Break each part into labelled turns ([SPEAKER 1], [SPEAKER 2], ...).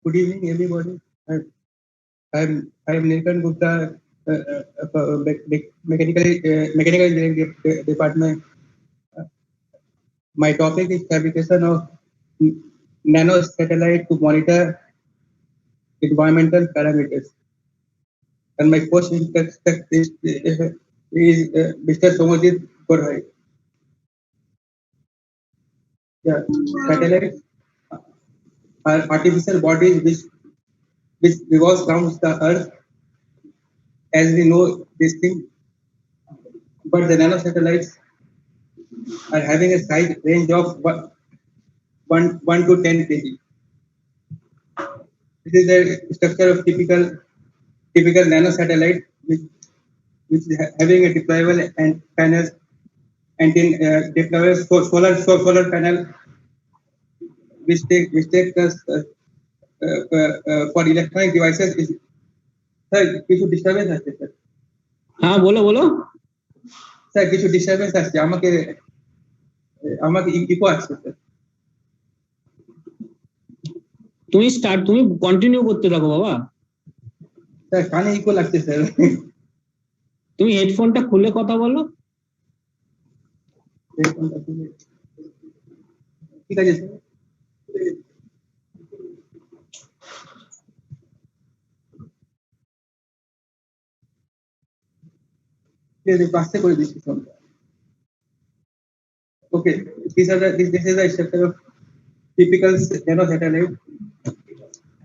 [SPEAKER 1] Good evening, everybody. I'm Nilkan Gupta, mechanical engineering department. My topic is fabrication of nano satellite to monitor environmental parameters. And my first instructor is Mr. Somajit Gorhai. Yeah, satellites are artificial bodies which revolves around the Earth, as we know this thing. But the nanosatellites are having a size range of 1 to 10 kg. This is the structure of typical nanosatellite, which is having a deployable and panels and in deployable solar panel, which take us for electronic devices. Is sir, কিছু disturbance আছে sir?
[SPEAKER 2] হ্যাঁ বলো বলো
[SPEAKER 1] sir কিছু disturbance আসছে, আমাকে eco আসছে sir.
[SPEAKER 2] তুমি কন্টিনিউ করতে থাকো বাবা।
[SPEAKER 1] স্যার কানে ইকো লাগছে স্যার।
[SPEAKER 2] তুমি হেডফোনটা খুলে কথা বলো।
[SPEAKER 1] ঠিক আছে স্যার। পাশে করে দিচ্ছি ফোনটা। Okay, this is the structure of typical nanosatellite,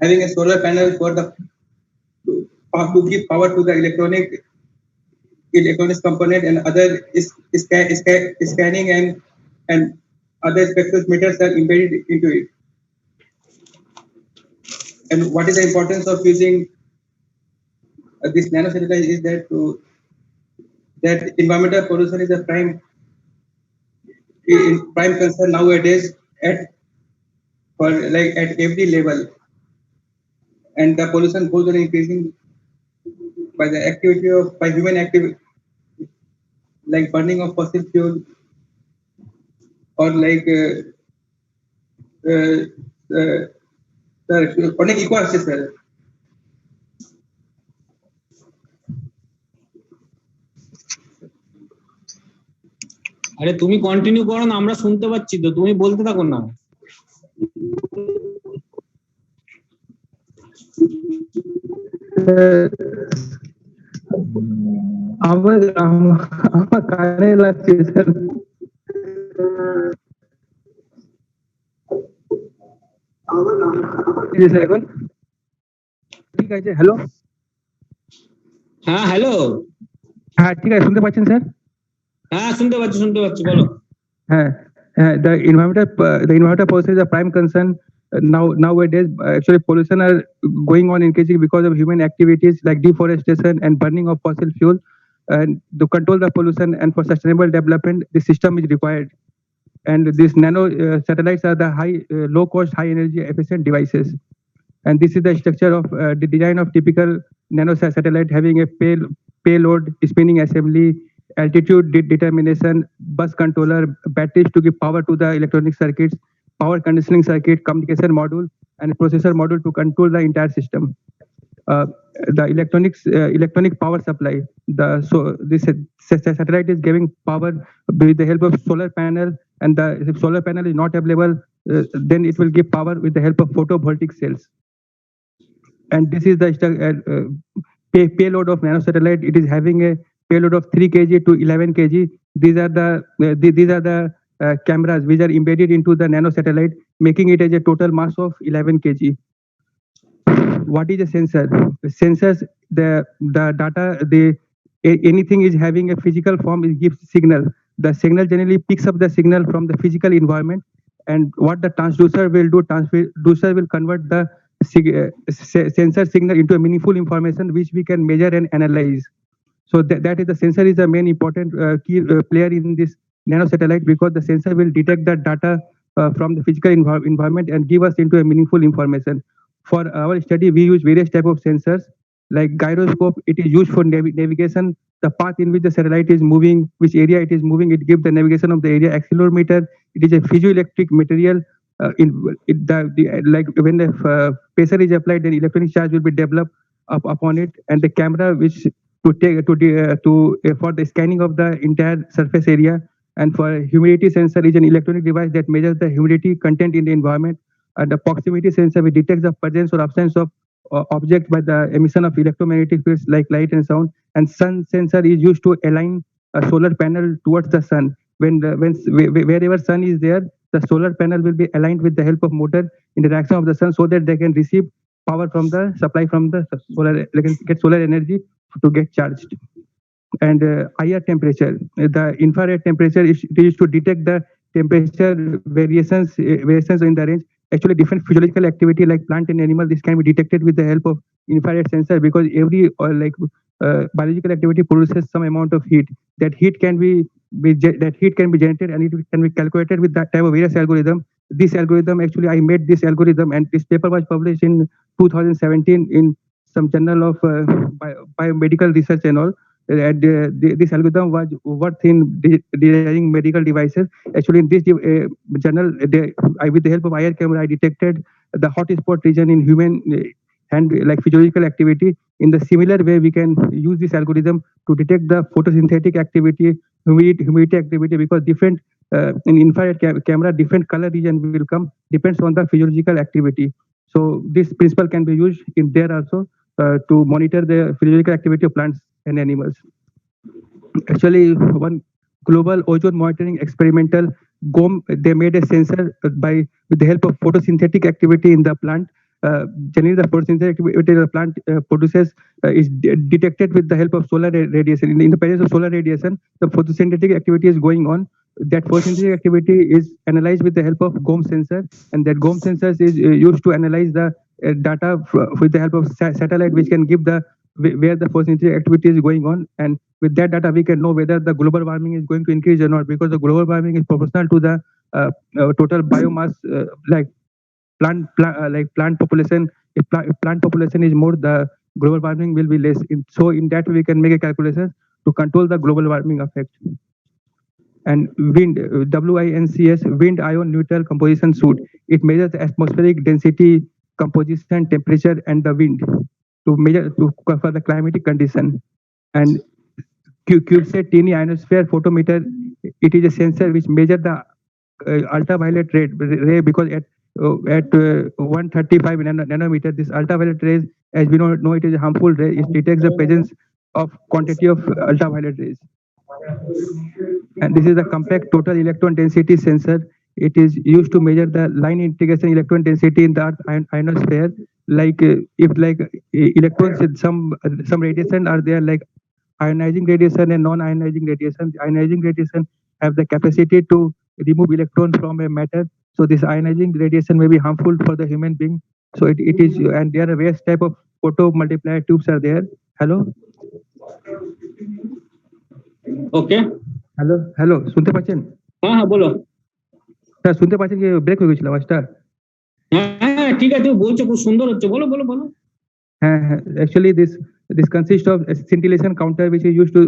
[SPEAKER 1] having a solar panel to give power to the electronics component, and other scanning and other spectrometers are embedded into it. And what is the importance of using this nanosatellite is that environmental pollution is a prime concern nowadays at every level, and the pollution goes on increasing by human activity, like burning of fossil fuel, or অনেক eco আসছে sir.
[SPEAKER 2] আরে তুমি continue করো না, আমরা শুনতে পাচ্ছি তো, তুমি বলতে থাকো না।
[SPEAKER 1] আমার কানে লাগছে স্যার। এখন ঠিক আছে? হ্যালো,
[SPEAKER 2] হ্যাঁ হ্যালো,
[SPEAKER 1] হ্যাঁ ঠিক আছে, শুনতে পাচ্ছেন স্যার?
[SPEAKER 2] হ্যাঁ শুনতে পাচ্ছি বলো।
[SPEAKER 1] হ্যাঁ, the environmental pollution is a prime concern nowadays. Actually, pollution are going on increasing because of human activities like deforestation and burning of fossil fuel. And to control the pollution and for sustainable development, the system is required. And these nano satellites are the low cost, high energy efficient devices. And this is the structure of the design of typical nano satellite, having a payload, spinning assembly, altitude determination, bus controller, batteries to give power to the electronic circuits, power conditioning circuit, communication module, and processor module to control the entire system. The electronic power supply. This satellite is giving power with the help of solar panel, and if solar panel is not available, then it will give power with the help of photovoltaic cells. And this is the payload of nanosatellite. It is having a payload of 3 kg to 11 kg. These are the cameras which are embedded into the nanosatellite, making it as a total mass of 11 kg. What is a sensor? The sensors, the data, anything is having a physical form, it gives signal. The signal generally picks up the signal from the physical environment, and what the transducer will do, transducer will convert the sensor signal into a meaningful information which we can measure and analyze. So that is the sensor is the main important key player in this nanosatellite, because the sensor will detect the data from the physical environment and give us into a meaningful information. For our study, we use various type of sensors, like gyroscope. It is used for navigation, the path in which the satellite is moving, which area it is moving, it gives the navigation of the area. Accelerometer, it is a piezoelectric material like when the pressure is applied, then electronic charge will be developed upon it, and the camera which for the scanning of the entire surface area, and for humidity sensor is an electronic device that measures the humidity content in the environment, and the proximity sensor which detects the presence or absence of object by the emission of electromagnetic fields like light and sound, and sun sensor is used to align a solar panel towards the sun. Wherever sun is there, the solar panel will be aligned with the help of motor in the direction of the sun, so that they can receive power from the supply from the solar, they can get solar energy to get charged. And IR temperature, the infrared temperature is used to detect the temperature variations in the range. Actually, different physiological activity like plant and animal, this can be detected with the help of infrared sensor, because every biological activity produces some amount of heat. That heat can be generated, and it can be calculated with that type of various algorithm. This algorithm, actually, I made this algorithm, and this paper was published in 2017 in some journal of biomedical research and all. And this algorithm was worth in designing medical devices. Actually, in this journal, with the help of IR camera, I detected the hotspot region in human and like physiological activity. In the similar way, we can use this algorithm to detect the photosynthetic activity, humidity activity, because different in infrared camera, different color region will come, depends on the physiological activity. So this principle can be used in there also to monitor the physiological activity of plants and animals. Actually, one global ozone monitoring experimental GOM, they made a sensor with the help of photosynthetic activity in the plant. Generally, the photosynthetic activity the plant produces is detected with the help of solar radiation. In the presence of solar radiation, the photosynthetic activity is going on. That photosynthetic activity is analyzed with the help of GOM sensor, and that GOM sensor is used to analyze the data with the help of satellite, which can give the where the photosynthetic activity is going on, and with that data we can know whether the global warming is going to increase or not, because the global warming is proportional to the total biomass, like plant population. If plant population is more, the global warming will be less. So in that way we can make a calculation to control the global warming effect. And wind, WINCS, wind ion neutral composition suit. It measures the atmospheric density, composition, temperature, and the wind to measure for the climatic condition. And CubeSat tiny ionosphere photometer, it is a sensor which measures the ultraviolet ray, because at 135 nanometer, this ultraviolet rays, as we know it is a harmful ray. It detects the presence of quantity of ultraviolet rays. And this is the compact total electron density sensor. It is used to measure the line integration electron density in the Earth ionosphere. Like if electrons with some radiation are there, like ionizing radiation and non-ionizing radiation. The ionizing radiation have the capacity to remove electrons from a matter. So this ionizing radiation may be harmful for the human being. So it is, and there are various type of photo multiplier tubes are there. Hello.
[SPEAKER 2] Okay,
[SPEAKER 1] hello hello, শুনতে পাচ্ছেন?
[SPEAKER 2] হ্যাঁ হ্যাঁ বলো।
[SPEAKER 1] Sir শুনতে পাচ্ছেন কি break হয়ে গেছিল আওয়াজটা?
[SPEAKER 2] হ্যাঁ ঠিক আছে, তুমি বলছো খুব সুন্দর হচ্ছে, বলো বলো বলো।
[SPEAKER 1] হ্যাঁ হ্যাঁ, actually this consists of a scintillation counter which is used to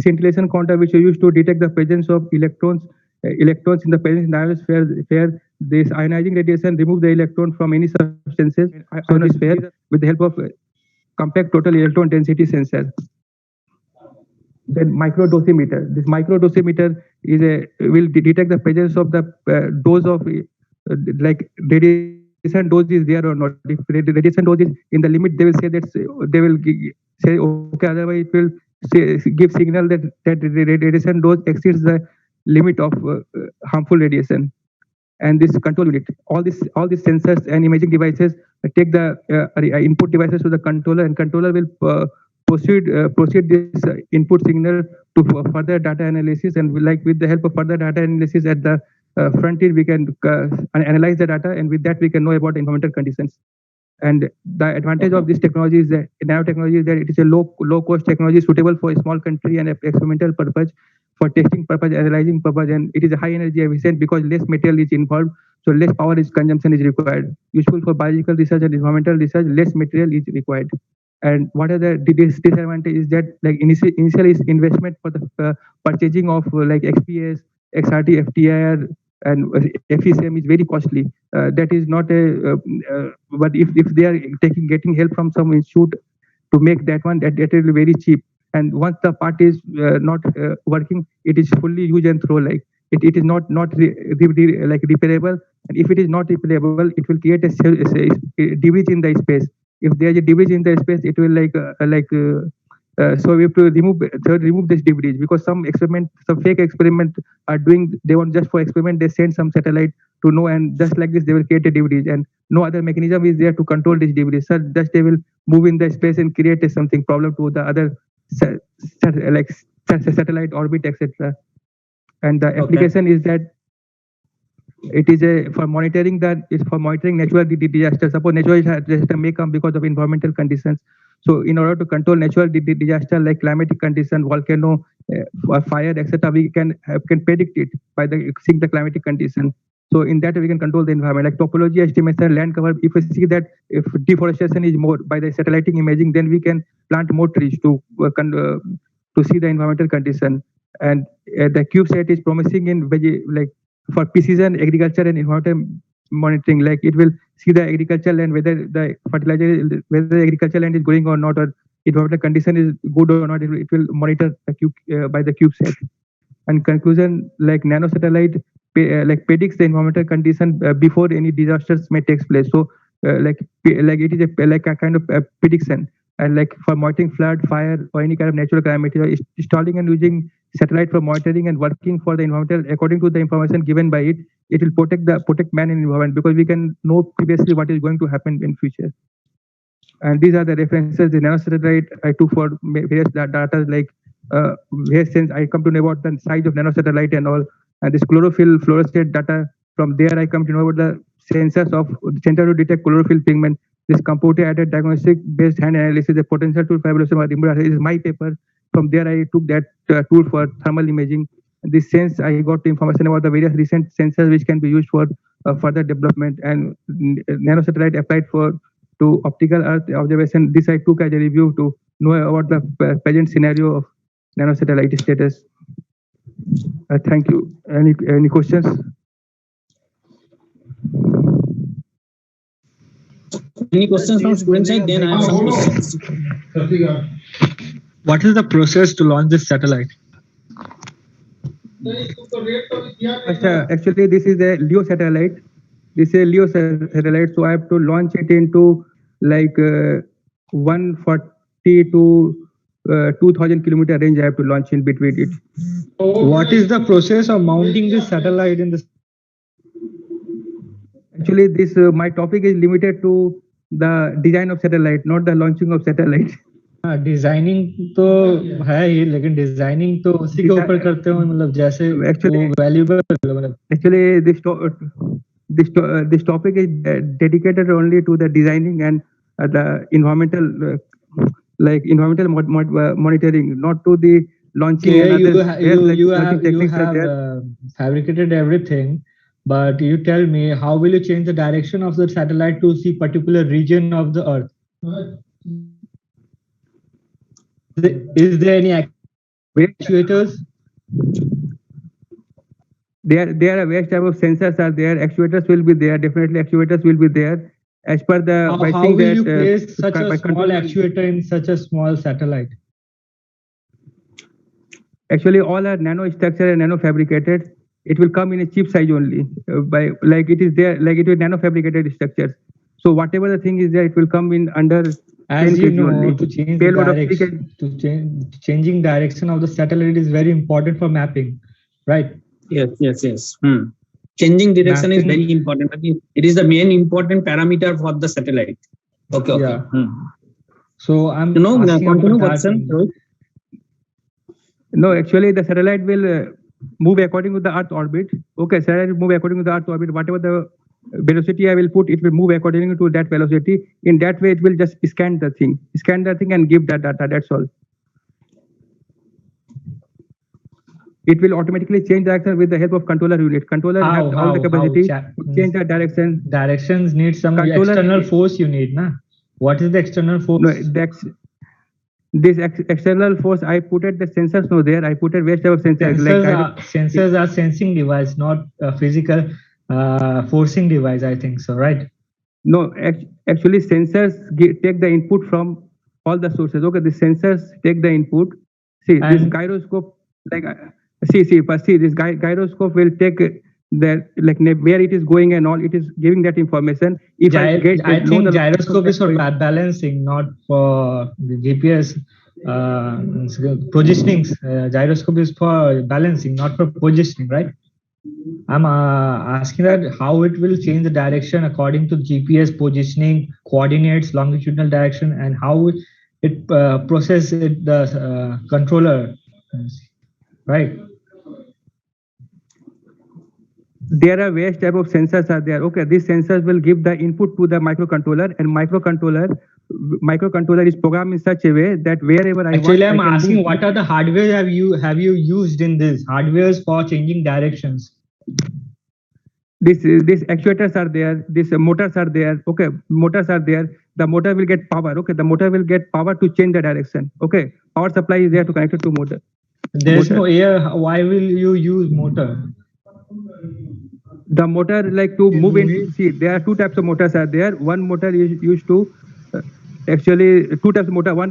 [SPEAKER 1] scintillation counter which is used to detect the presence of electrons in the presence in the ionosphere. This ionizing radiation remove the electron from any substances ionosphere with the help of compact total electron density sensor. Then microdosimeter. This microdosimeter will detect the presence of the dose of like radiation dose is there or not. If radiation dose is in the limit, they will say that they will say okay. Otherwise, it will give signal that radiation dose exceeds the limit of harmful radiation. And this control unit, all these sensors and imaging devices take the input devices to the controller, and controller will proceed this input signal to further data analysis. And like with the help of further data analysis at the front end, we can analyze the data, and with that we can know about environmental conditions. And the advantage of this technology is that nanotechnology is that it is a low cost technology suitable for a small country and experimental purpose, for testing purpose, analyzing purpose, and it is high energy efficient because less material is involved, so less power consumption is required. Useful for biological research and environmental research, less material is required. And what are the disadvantage is that like initial is investment for the purchasing of like XPS, XRT, FTIR, and FECM is very costly. That is not a. But if they are getting help from some institute to make that one, that will be very cheap. And once the part is not working, it is fully use and throw. Like it is not like repairable. And if it is not repairable, it will create a debris in the space. If there is a debris in the space, it will so we have to remove this debris, because some fake experiment are doing. They want just for experiment. They send some satellite to know, and just like this, they will create a debris, and no other mechanism is there to control this debris. So just they will move in the space and create something problem to the other satellite orbit, etc. And the application is that it is for monitoring natural disaster. Suppose natural disaster may come because of environmental conditions. So in order to control natural disaster like climatic condition, volcano, fire, etc., we can predict it by seeing the climatic condition. So in that we can control the environment, like topology estimation, land cover. If we see that if deforestation is more by the satellite imaging, then we can plant more trees to see the environmental condition. And the CubeSat is promising in for precision agriculture and environmental monitoring. Like it will see the agricultural land, whether the agricultural land is growing or not, or environmental condition is good or not. It will monitor by the CubeSat. And conclusion, like nano satellite predicts the environmental condition before any disasters may take place. So it is a kind of prediction. And like for monitoring flood, fire, or any kind of natural calamity, installing and using satellite for monitoring and working for the environmental according to the information given by it, it will protect man and environment, because we can know previously what is going to happen in future. And these are the references. The nano satellite I took for various data, like since I come to know about the size of nano satellite and all, and this chlorophyll fluorescent data. From there I come to know about the sensors of the center to detect chlorophyll pigment. This computer-aided diagnostic-based hand analysis, the potential tool for evaluation of remote is my paper. From there, I took that tool for thermal imaging. This sense, I got information about the various recent sensors which can be used for further development. And nano satellite applied to optical Earth observation. This I took as a review to know about the present scenario of nano satellite status. Thank you. Any questions?
[SPEAKER 2] Any questions from student side? Then I have some questions.
[SPEAKER 3] What is the process to launch this satellite?
[SPEAKER 1] Actually, this is a LEO satellite. This is a LEO satellite, so I have to launch it into like 140 to 2000 kilometer range. I have to launch in between it.
[SPEAKER 3] What is the process of mounting this satellite in the?
[SPEAKER 1] Actually, this my topic is limited to the design of satellite, not the launching of satellite.
[SPEAKER 3] Designing तो है ही, लेकिन designing तो उसी के ऊपर करते हो, मतलब जैसे वैल्यूएबल मतलब.
[SPEAKER 1] Actually, this topic is dedicated only to the designing and the environmental monitoring, not to the launching.
[SPEAKER 3] You have fabricated everything, but you tell me, how will you change the direction of the satellite to see particular region of the Earth? Is there any actuators?
[SPEAKER 1] There are various type of sensors are there. Actuators will be there. Definitely, actuators will be there. As per the
[SPEAKER 3] how will you place such a small actuator in such a small satellite?
[SPEAKER 1] Actually, all are nano structured and nano fabricated. It will come in a cheap size only. It is there, like it is nano fabricated structures. So whatever the thing is there, it will come in under.
[SPEAKER 3] As you know, changing direction of the satellite is very important for mapping, right?
[SPEAKER 2] Yes. Changing direction is very important. It is the main important parameter for the satellite. Okay.
[SPEAKER 3] Yeah. So I'm
[SPEAKER 1] No, actually the satellite will move according to the Earth orbit. Okay, satellite will move according to the Earth orbit. Whatever the velocity I will put, it will move according to that velocity. In that way, it will just scan the thing and give that data. That's all. It will automatically change direction with the help of controller unit. Controller has all the capacity to change the direction.
[SPEAKER 3] Directions need some external force you need, na? What is the external force?
[SPEAKER 1] No, this external force, I put it the sensors no there. I put it various type of sensors
[SPEAKER 3] Sensors are sensing device, not a physical forcing device. I think so, right?
[SPEAKER 1] No, actually sensors take the input from all the sources. Okay, the sensors take the input. See this gyroscope, like this gyroscope will take the like where it is going and all. It is giving that information. If
[SPEAKER 3] I think gyroscope is for balancing, not for the GPS positioning. Gyroscope is for balancing, not for positioning, right? I'm asking that how it will change the direction according to GPS positioning, coordinates, longitudinal direction, and how it process it, the controller, right?
[SPEAKER 1] There are various type of sensors are there. Okay, these sensors will give the input to the microcontroller, and microcontroller is programmed in such a way that wherever
[SPEAKER 3] I'm asking what are the hardware have you used in this hardwares for changing directions?
[SPEAKER 1] These actuators are there, these motors are there. Okay, motors are there. The motor will get power. Okay, the motor will get power to change the direction. Okay, power supply is there to connect it to motor.
[SPEAKER 3] There's no air. Why will you use motor?
[SPEAKER 1] The motor like to move in. See, there are two types of motors are there. One motor is used to actually two types of motor. One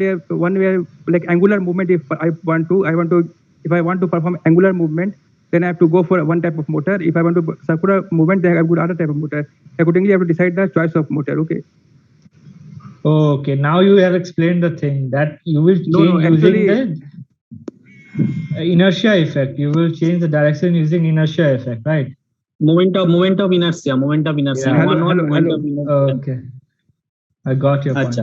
[SPEAKER 1] where like angular movement. If I want to perform angular movement, then I have to go for one type of motor. If I want to circular movement, then I have to go other type of motor. Accordingly, I have to decide the choice of motor. Okay.
[SPEAKER 3] Okay. Now you have explained the thing that you will change using the inertia effect. You will change the direction using inertia effect, right?
[SPEAKER 2] Moment of inertia.
[SPEAKER 3] Yeah. Hello. Okay. I got your point.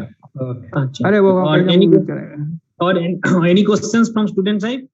[SPEAKER 2] Okay. Any questions from student side?